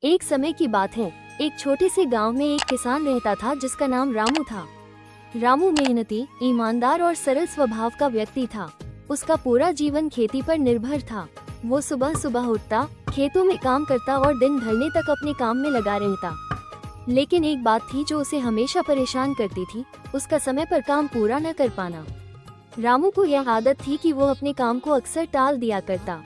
एक समय की बात है, एक छोटे से गांव में एक किसान रहता था जिसका नाम रामू था। रामू मेहनती, ईमानदार और सरल स्वभाव का व्यक्ति था। उसका पूरा जीवन खेती पर निर्भर था। वो सुबह सुबह उठता, खेतों में काम करता और दिन ढलने तक अपने काम में लगा रहता। लेकिन एक बात थी जो उसे हमेशा परेशान करती थी, उसका समय पर काम पूरा न कर पाना। रामू को यह आदत थी कि वो अपने काम को अक्सर टाल दिया करता।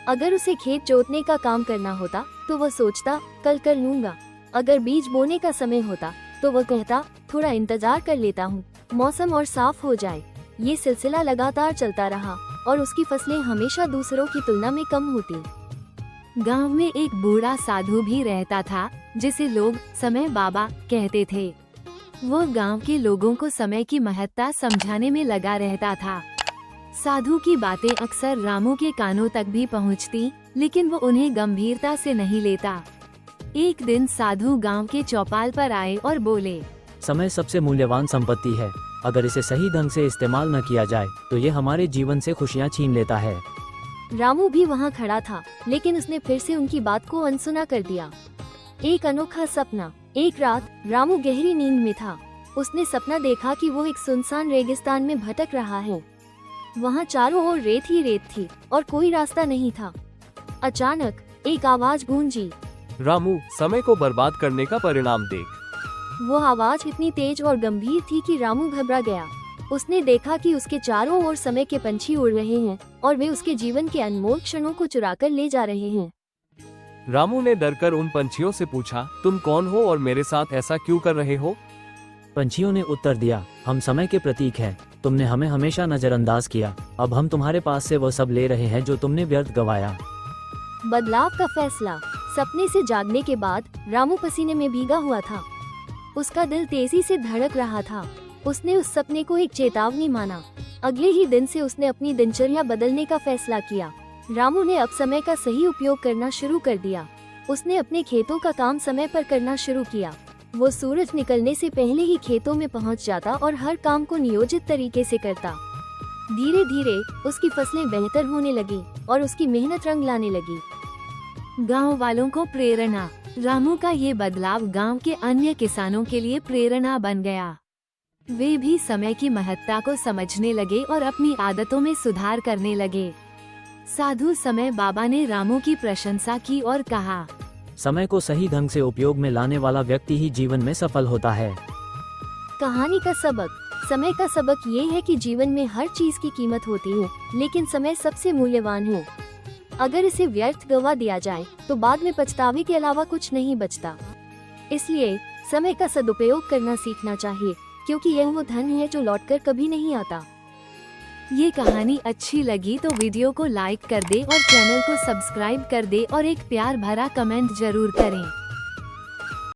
अगर उसे खेत जोतने का काम करना होता तो वह सोचता कल कर लूंगा। अगर बीज बोने का समय होता तो वह कहता थोड़ा इंतजार कर लेता हूँ, मौसम और साफ हो जाए। ये सिलसिला लगातार चलता रहा और उसकी फसलें हमेशा दूसरों की तुलना में कम होती। गांव में एक बूढ़ा साधु भी रहता था जिसे लोग समय बाबा कहते थे। वो गांव के लोगों को समय की महत्ता समझाने में लगा रहता था। साधु की बातें अक्सर रामू के कानों तक भी पहुंचती, लेकिन वो उन्हें गंभीरता से नहीं लेता। एक दिन साधु गांव के चौपाल पर आए और बोले, समय सबसे मूल्यवान संपत्ति है। अगर इसे सही ढंग से इस्तेमाल न किया जाए तो ये हमारे जीवन से खुशियाँ छीन लेता है। रामू भी वहाँ खड़ा था, लेकिन उसने फिर से उनकी बात को अनसुना कर दिया। एक अनोखा सपना। एक रात रामू गहरी नींद में था। उसने सपना देखा कि वो एक सुनसान रेगिस्तान में भटक रहा है। वहाँ चारों ओर रेत ही रेत थी और कोई रास्ता नहीं था। अचानक एक आवाज गूंजी, रामू, समय को बर्बाद करने का परिणाम देख। वो आवाज इतनी तेज और गंभीर थी कि रामू घबरा गया। उसने देखा कि उसके चारों ओर समय के पंछी उड़ रहे हैं और वे उसके जीवन के अनमोल क्षणों को चुराकर ले जा रहे हैं। रामू ने डरकर उन पंछियों से पूछा, तुम कौन हो और मेरे साथ ऐसा क्यों कर रहे हो? पंछियों ने उत्तर दिया, हम समय के प्रतीक हैं। तुमने हमें हमेशा नजरअंदाज किया। अब हम तुम्हारे पास से वो सब ले रहे हैं जो तुमने व्यर्थ गंवाया। बदलाव का फैसला। सपने से जागने के बाद रामू पसीने में भीगा हुआ था। उसका दिल तेजी से धड़क रहा था। उसने उस सपने को एक चेतावनी माना। अगले ही दिन से उसने अपनी दिनचर्या बदलने का फैसला किया। रामू ने अब समय का सही उपयोग करना शुरू कर दिया। उसने अपने खेतों का काम समय पर करना शुरू किया। वो सूरज निकलने से पहले ही खेतों में पहुंच जाता और हर काम को नियोजित तरीके से करता। धीरे धीरे उसकी फसलें बेहतर होने लगी और उसकी मेहनत रंग लाने लगी। गांव वालों को प्रेरणा। रामू का ये बदलाव गांव के अन्य किसानों के लिए प्रेरणा बन गया। वे भी समय की महत्ता को समझने लगे और अपनी आदतों में सुधार करने लगे। साधु समय बाबा ने रामू की प्रशंसा की और कहा, समय को सही ढंग से उपयोग में लाने वाला व्यक्ति ही जीवन में सफल होता है। कहानी का सबक। समय का सबक ये है कि जीवन में हर चीज की कीमत होती है, लेकिन समय सबसे मूल्यवान है। अगर इसे व्यर्थ गवा दिया जाए तो बाद में पछतावे के अलावा कुछ नहीं बचता। इसलिए समय का सदुपयोग करना सीखना चाहिए, क्योंकि यह वो धन है जो लौटकर कभी नहीं आता। ये कहानी अच्छी लगी तो वीडियो को लाइक कर दे और चैनल को सब्सक्राइब कर दे और एक प्यार भरा कमेंट जरूर करें।